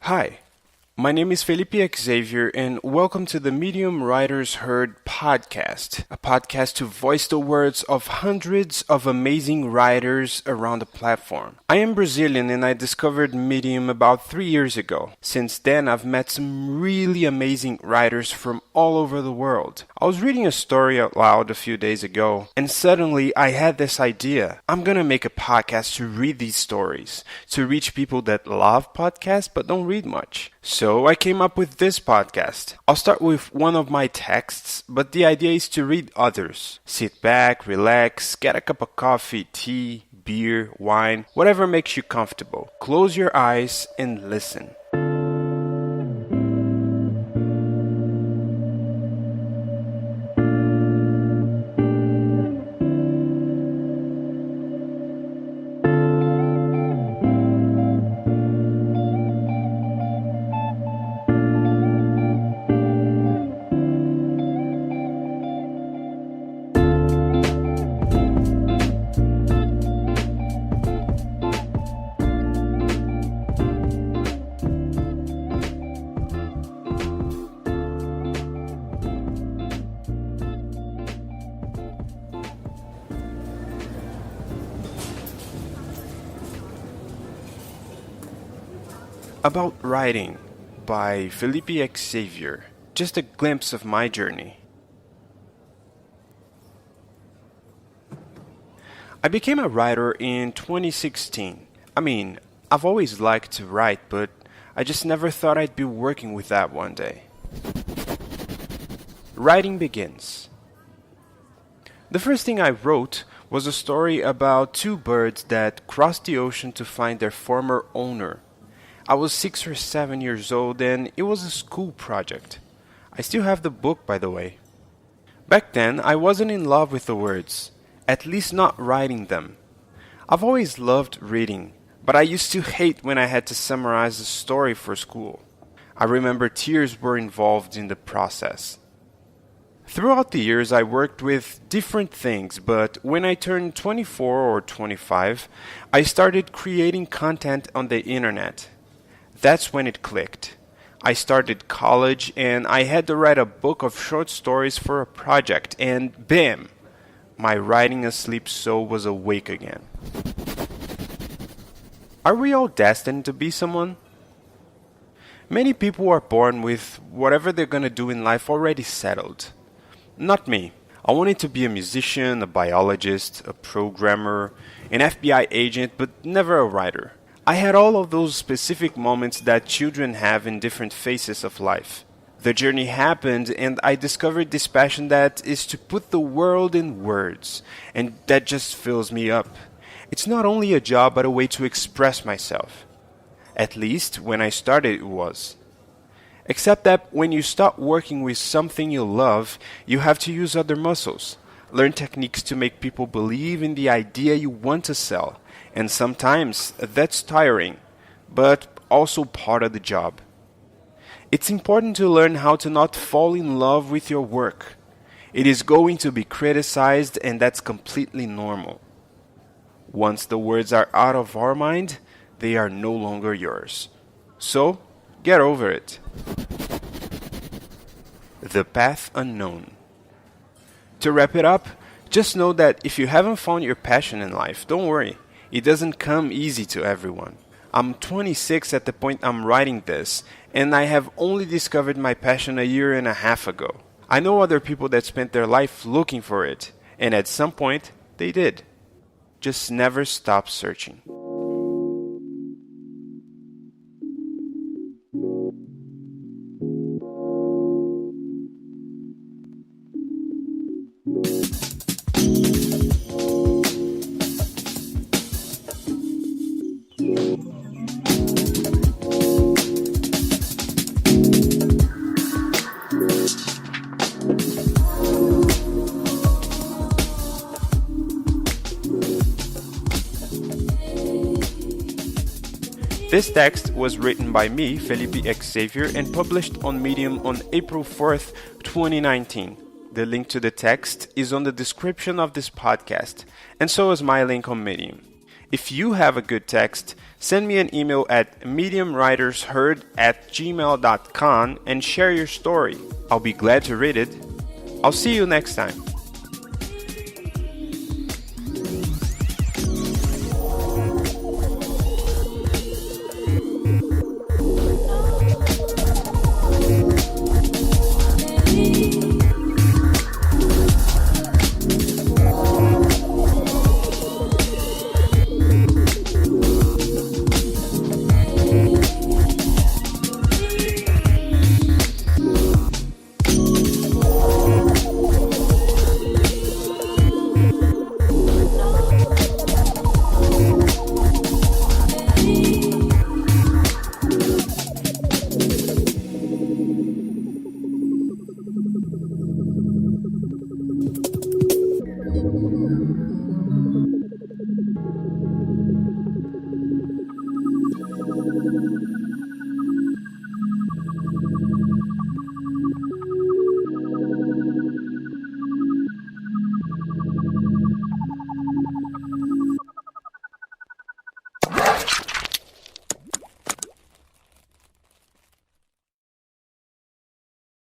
Hi, my name is Felipe Xavier, and welcome to the Medium Writers Heard podcast, a podcast to voice the words of hundreds of amazing writers around the platform. I am Brazilian and I discovered Medium about 3 years ago. Since then, I've met some really amazing writers from all over the world. I was reading a story out loud a few days ago, and suddenly I had this idea. I'm gonna make a podcast to read these stories, to reach people that love podcasts but don't read much. So I came up with this podcast. I'll start with one of my texts, but the idea is to read others. Sit back, relax, get a cup of coffee, tea, beer, wine, whatever makes you comfortable. Close your eyes and listen. About Writing by Felipe Xavier. Just a glimpse of my journey. I became a writer in 2016. I've always liked to write, but I just never thought I'd be working with that one day. Writing begins. The first thing I wrote was a story about two birds that crossed the ocean to find their former owner. I was 6 or 7 years old and it was a school project. I still have the book, by the way. Back then, I wasn't in love with the words, at least not writing them. I've always loved reading, but I used to hate when I had to summarize a story for school. I remember tears were involved in the process. Throughout the years, I worked with different things, but when I turned 24 or 25, I started creating content on the internet. That's when it clicked. I started college and I had to write a book of short stories for a project, and bam! My writing asleep soul was awake again. Are we all destined to be someone? Many people are born with whatever they're gonna do in life already settled. Not me. I wanted to be a musician, a biologist, a programmer, an FBI agent, but never a writer. I had all of those specific moments that children have in different phases of life. The journey happened and I discovered this passion that is to put the world in words, and that just fills me up. It's not only a job but a way to express myself. At least when I started it was. Except that when you start working with something you love, you have to use other muscles. Learn techniques to make people believe in the idea you want to sell. And sometimes that's tiring, but also part of the job. It's important to learn how to not fall in love with your work. It is going to be criticized, and that's completely normal. Once the words are out of our mind, they are no longer yours. So, get over it. The Path Unknown. To wrap it up, just know that if you haven't found your passion in life, don't worry. It doesn't come easy to everyone. I'm 26 at the point I'm writing this, and I have only discovered my passion a year and a half ago. I know other people that spent their life looking for it, and at some point, they did. Just never stop searching. This text was written by me, Felipe Xavier, and published on Medium on April 4th, 2019. The link to the text is on the description of this podcast, and so is my link on Medium. If you have a good text, send me an email at mediumwritersheard@gmail.com and share your story. I'll be glad to read it. I'll see you next time.